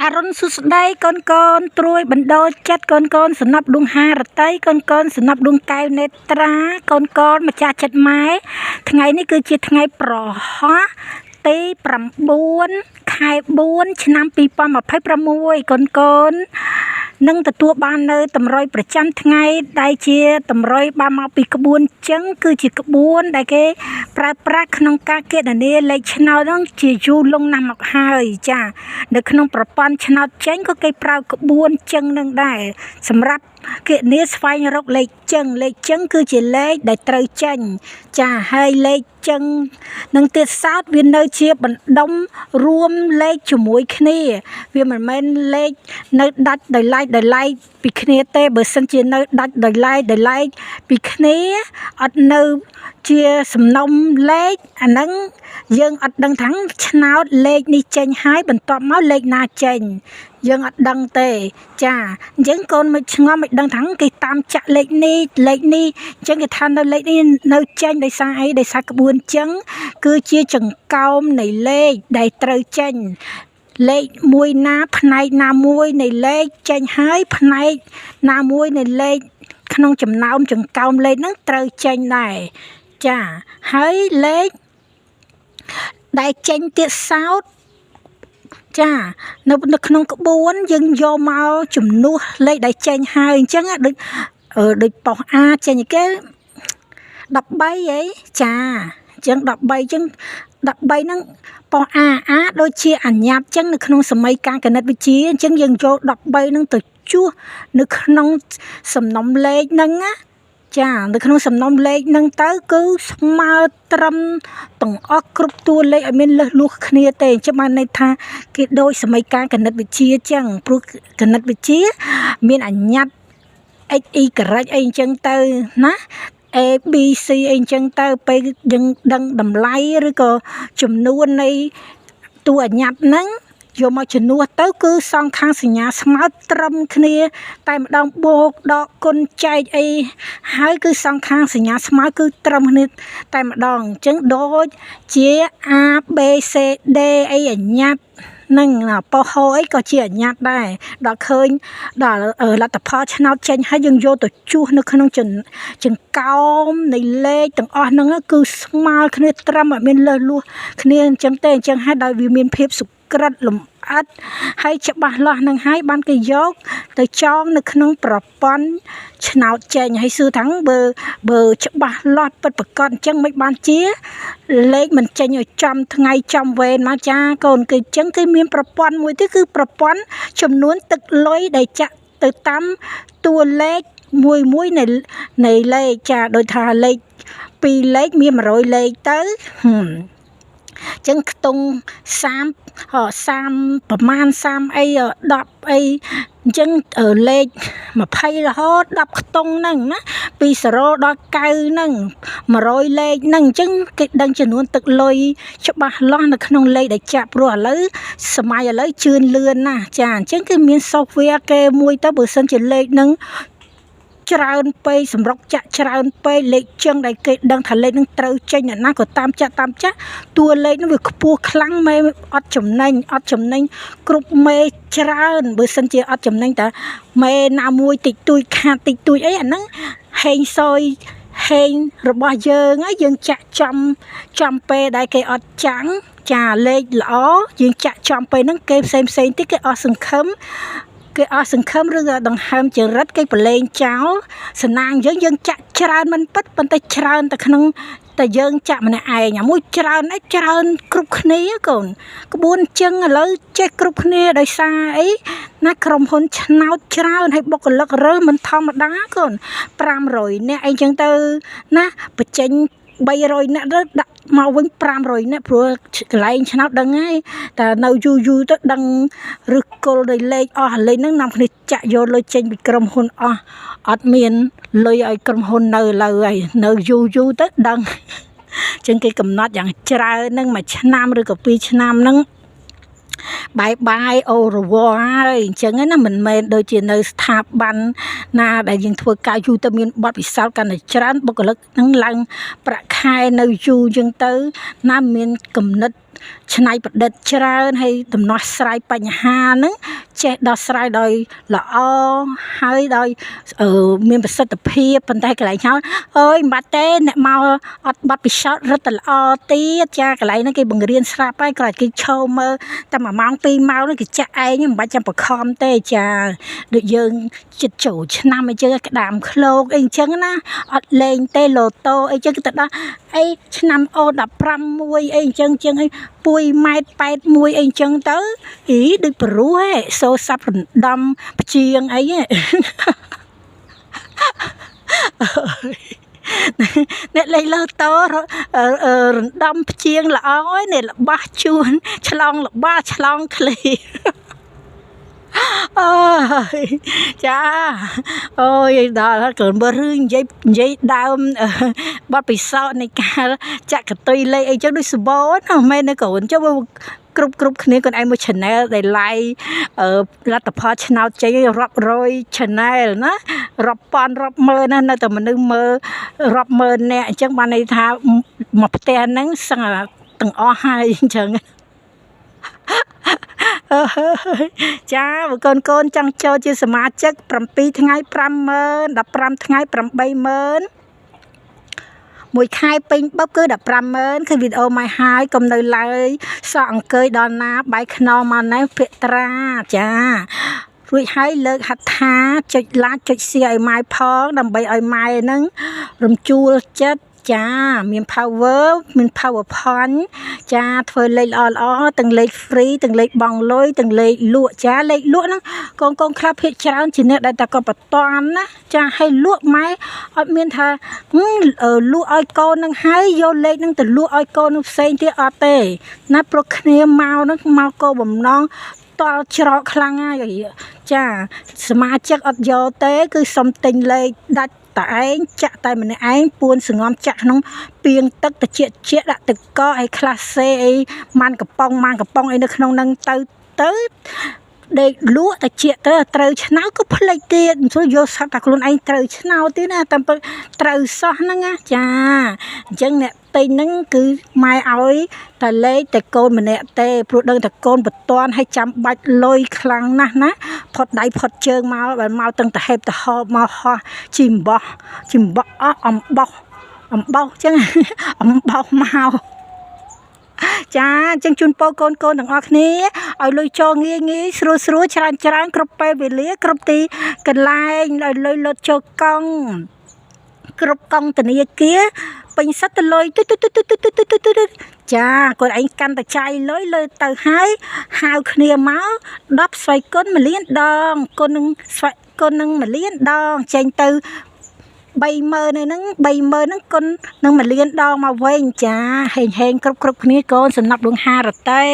អរុនសុស្ដីកូនកូនត្រួយបណ្ដោចិត្តកូនកូនសំណប់ដួងហារតីកូនកូនសំណប់ដួងកែវនេត្រាកូនកូនម្ចាស់ចិត្តម៉ែថ្ងៃនេះគឺជាថ្ងៃប្រហោះទី9ខែ4ឆ្នាំ2026កូនកូននឹងទទួលបាននៅតម្រុយប្រចាំថ្ងៃដែលជាតម្រុយបានមកពីក្បួនចឹងគឺជាក្បួនដែលគេប្រើប្រាស់ក្នុងការគណនាលេខឆ្នោតហ្នឹងជាយូរលង់ណាស់មកហើយចានៅក្នុងប្រព័ន្ធឆ្នោតចេញក៏គេប្រើក្បួនចឹងនឹងដែរសម្រាប់គណនាស្វែងរកលេខចឹងគឺជាលេខដែលត្រូវចេញចាហើយលេខចឹងនឹងទៀតសោតវានៅជាបណ្ដុំរួមលេខជាមួយគ្នាវាមិនមែនលេខនៅដាច់ដោយឡែកពីគ្នាទេបើសិនជានៅដាច់ដោយឡែកពីគ្នាអត់នៅជាសំណុំលេខអាហ្នឹងយើងអត់ដឹងថាឆ្នោតលេខនេះចេញហើយបន្ទាប់មកលេខណាចេញយើងអត់ដឹងទេចាអញ្ចឹងកូនមិនឆ្ងល់មិនដឹងថាគេតាមចាក់លេខនេះអញ្ចឹងគេថានៅលេខនេះនៅចេញដោយសារអីដោយសារក្បួនអញ្ចឹងគឺជាចង្កោមនៃលេខដែលត្រូវចេញលេខមួយណាផ្នែកណាមួយនៃលេខចេញហើយផ្នែកណាមួយនៃលេខក្នុងចំណោមចង្កោមលេខហ្នឹងត្រូវចេញដែរចាហើយលេខដែលចេញទៀតសោតចានៅក្នុងក្បួនយើងយកមកជំនួសលេខដែលចេញហើយអញ្ចឹងដូចប៉ុស A ចេញគេ13ហីចាអញ្ចឹង13អញ្ចឹង13ហ្នឹងប៉ុស A ដូចជាអញ្ញាតអញ្ចឹងនៅក្នុងសម័យការគណិតវិទ្យាអញ្ចឹងយើងយក13ហ្នឹងទៅជួសនៅក្នុងសំណុំលេខហ្នឹងណាចានៅក្នុងសំណុំលេខហ្នឹងទៅគឺស្មើត្រឹមទាំងអស់គ្រប់តួលេខឲ្យមានលើសលួសគ្នាទេអញ្ចឹងបានន័យថាគេដូចសម័យការគណិតវិទ្យាអញ្ចឹងព្រោះគណិតវិទ្យាមានអញ្ញត្តិ x y អីអញ្ចឹងទៅណា a b c អីអញ្ចឹងទៅពេលយើងដឹងតម្លៃឬក៏ចំនួននៃតួអញ្ញត្តិហ្នឹងយកមកជំនួសទៅគឺសងខាងសញ្ញាស្មើត្រឹមគ្នាតែម្ដងបូកដកគុណចែកអីហើយគឺសងខាងសញ្ញាស្មើគឺត្រឹមគ្នាតែម្ដងអញ្ចឹងដូចជា a b c d អីអញ្ញត្តិនឹងប៉ុសហោអីក៏ជាអញ្ញត្តិដែរដល់ឃើញដល់លទ្ធផលឆ្នោតចេញហើយយើងយកទៅជួសនៅក្នុងចង្កោមនៃលេខទាំងអស់ហ្នឹងគឺស្មើគ្នាត្រឹមអត់មានលើសលួសគ្នាអញ្ចឹងទេអញ្ចឹងហើយដោយវាមានភាពសុក្រិតលម្អិតហើយច្បាស់លាស់នឹងហើយបានគេយកទៅចងនៅក្នុងប្រព័ន្ធឆ្នោតចេញហើយសួរថាបើច្បាស់លាស់ពិតប្រាកដអញ្ចឹងមិនបានជាលេខមិនចេញឲ្យចំថ្ងៃចំវេនមកចាកូនគឺអញ្ចឹងគេមានប្រព័ន្ធមួយទៀតគឺប្រព័ន្ធចំនួនទឹកលុយដែលចាក់ទៅតាមតួលេខមួយនៃលេខចាដោយថាលេខ2លេខមាន100លេខទៅចឹងខ្ទង់30ប្រមាណ30អី10អីអញ្ចឹងលេខ20រហូត10ខ្ទង់ហ្នឹងណាពី0ដល់9ហ្នឹង100លេខហ្នឹងអញ្ចឹងគេដឹងចំនួនទឹកលុយច្បាស់លាស់នៅក្នុងលេខដែលចាក់ព្រោះឥឡូវសម័យឥឡូវជឿនលឿនណាស់ចាអញ្ចឹងគឺមាន software គេមួយទៅបើសិនជាលេខហ្នឹងច្រើនពេកសម្រុកចាក់ច្រើនពេកលេខចឹងដែលគេដឹងថាលេខនឹងត្រូវចេញអ្នកណាក៏តាមចាក់តួលេខនោះវាខ្ពស់ខ្លាំងមេអត់ចំណេញគ្រប់មេច្រើនបើសិនជាអត់ចំណេញតែមេណាមួយតិចតួចខាតតិចតួចអីអាហ្នឹងហេងសយហេងរបស់យើងហើយយើងចាក់ចំពេលដែលគេអត់ចាំងចាលេខល្អយើងចាក់ចំពេលហ្នឹងគេផ្សេងទៀតគេអស់សង្ឃឹមឬក៏ដង្ហើមចរិតគេប្រឡែងចោលសំណាងយើងចាក់ច្រើនមិនពិតប៉ុន្តែច្រើនតែក្នុងតែយើងចាក់ម្នាក់ឯងអាមួយច្រើនគ្រប់គ្នាកូនក្បួនចឹងឥឡូវចេះគ្រប់គ្នាដោយសារអីណាក្រុមហ៊ុនឆ្នោតច្រើនហើយបុគ្គលិករើសមិនធម្មតាកូន500នាក់អីចឹងទៅណាបញ្ចេញ300នាក់ទៅដាក់មកវិញ500នាក់ព្រោះកន្លែងឆ្នោតដឹងហើយតែនៅយូរទៅដឹងឬគល់ដោយលេខអស់លេខហ្នឹងនាំគ្នាចាក់យកលុយចេញពីក្រុមហ៊ុនអស់អត់មានលុយឲ្យក្រុមហ៊ុននៅឥឡូវហើយនៅយូរទៅដឹងចឹងគេកំណត់យ៉ាងច្រើនហ្នឹងមួយឆ្នាំឬក៏2ឆ្នាំហ្នឹងបាយអូរវល់ហើយអញ្ចឹងណាមិនមែនដូចជានៅស្ថាប័នណាដែលយើងធ្វើការយូរទៅមានបទពិសោធន៍កាន់តែច្រើនបុគ្គលិកនឹងឡើងប្រាក់ខែនៅយូរអញ្ចឹងទៅណាមានគំនិត ច្នៃប្រឌិតច្រើនហើយដំណោះស្រាយបញ្ហាហ្នឹងចេះដោះស្រាយដោយល្អហើយដោយមានប្រសិទ្ធភាពប៉ុន្តែកន្លែងហៅអើយមិនបាច់ទេអ្នកមកអត់បាត់ពិសោធន៍រឹតតែល្អទៀតចាកន្លែងហ្នឹងគេបង្រៀនស្រាប់ហើយគ្រាន់គេឈរមើលតែ1 ម៉ោង 2 ម៉ោងហ្នឹងគេចាក់ឯងមិនបាច់ចាំបខំទេចាដូចយើងចិត្តចូលឆ្នាំអីចឹងក្តាមឃ្លោកអីចឹងណាអត់លេងទេឡូតូអីចឹងទៅដល់អីឆ្នាំអូ15មួយអីចឹងអីពួយម៉ែត81អីចឹងទៅអីដូចព្រោះហ៎សូសាប់រំដំព្យាងអីហ៎អ្នកលេងឡូតូរំដំព្យាងល្អហើយនេះរបស់ជួនឆ្លងល្បាឆ្លងឃ្លីអូយចាអូយដល់កូនមើលរឿងនិយាយដើមបទពិសោធន៍នៃការចាក់កតុយលេខអីចឹងដូចសបោណាមែនទេកូនចុះគ្រប់គ្នាកូនឯងមួយ channel ដែល like លទ្ធផលឆ្នោតចេញរាប់រយ channel ណារាប់ពាន់រាប់ម៉ឺនណានៅតែមនុស្សមើលរាប់ម៉ឺននាក់អញ្ចឹងបានន័យថាមកផ្ទះហ្នឹងសឹងទាំងអស់ហើយអញ្ចឹងចាបើកូនចង់ចូលជាសមាជិក7 ថ្ងៃ 50000 15 ថ្ងៃ 80000មួយខែពេញបបគឺ150000គឺវីដេអូមកហើយកុំនៅឡើយសក់អង្គើយដល់ណាបាយខ្នងមកណែភាកត្រាចារួចហើយលើកហត្ថថាចុច like ចុច share ឲ្យម៉ែផងដើម្បីឲ្យម៉ែហ្នឹងរំជួលចិត្តចាមាន power មាន PowerPoint ចាធ្វើលេខល្អទាំងលេខ free ទាំងលេខបង់លុយទាំងលេខលក់ចាលេខលក់ហ្នឹងកូនខ្លះភាគច្រើនជាអ្នកដែលតែក៏បតន់ណាចាឲ្យលក់ម៉ែអត់មានថាលក់ឲ្យកូនហ្នឹងហើយយកលេខហ្នឹងទៅលក់ឲ្យកូននឹងផ្សេងទៀតអត់ទេណាព្រោះគ្នាមកហ្នឹងមកគោលបំណងតល់ច្រកខ្លាំងហើយចាសមាជិកអត់យកទេគឺសុំទិញលេខដាច់តែឯងចាក់តែម្នាក់ឯងពួនសងំចាក់ក្នុងពាងទឹកត្រជាក់ដាក់ទឹកកកឲ្យខ្លះសេអីម៉ាន់កំប៉ុងអីនៅក្នុងហ្នឹងទៅដេកលក់តែជាទៅត្រូវឆ្នោតក៏ផ្លេចទៀតជួយយកសត្វតែខ្លួនឯងត្រូវឆ្នោតទៀតណាតែត្រូវសោះហ្នឹងណាចាអញ្ចឹងអ្នកទិញហ្នឹងគឺម៉ែឲ្យតែលេខតែកូនម្នាក់ទេព្រោះដឹងតែកូនបតន់ឲ្យចាំបាច់លុយខ្លាំងណាស់ណាផុតដៃផុតជើងមកបើមកទាំងទៅហេបទៅហោបមកហោះជីអំបោះអស់អំបោះចឹងអំបោះមកចាអញ្ចឹងជូនពរកូនទាំងអស់គ្នាឲ្យលុយចូលងាយស្រួលច្រើនគ្រប់ពេលវេលាគ្រប់ទីកន្លែងឲ្យលុយលត់ចូលកង់គ្រប់កង់ធនាគារពេញសិតទៅលុយចាគាត់ឯងកាន់តែចាយលុយលើទៅហើយហៅគ្នាមក10ស្វ័យគុណ1លានដងគុណនឹងស្វ័យគុណនឹង1លានដងចេញទៅ30000ហ្នឹងគុណនឹង1លានដងមកវិញចាហេងគ្រប់គ្នាកូនសំណាប់ដួងហារតី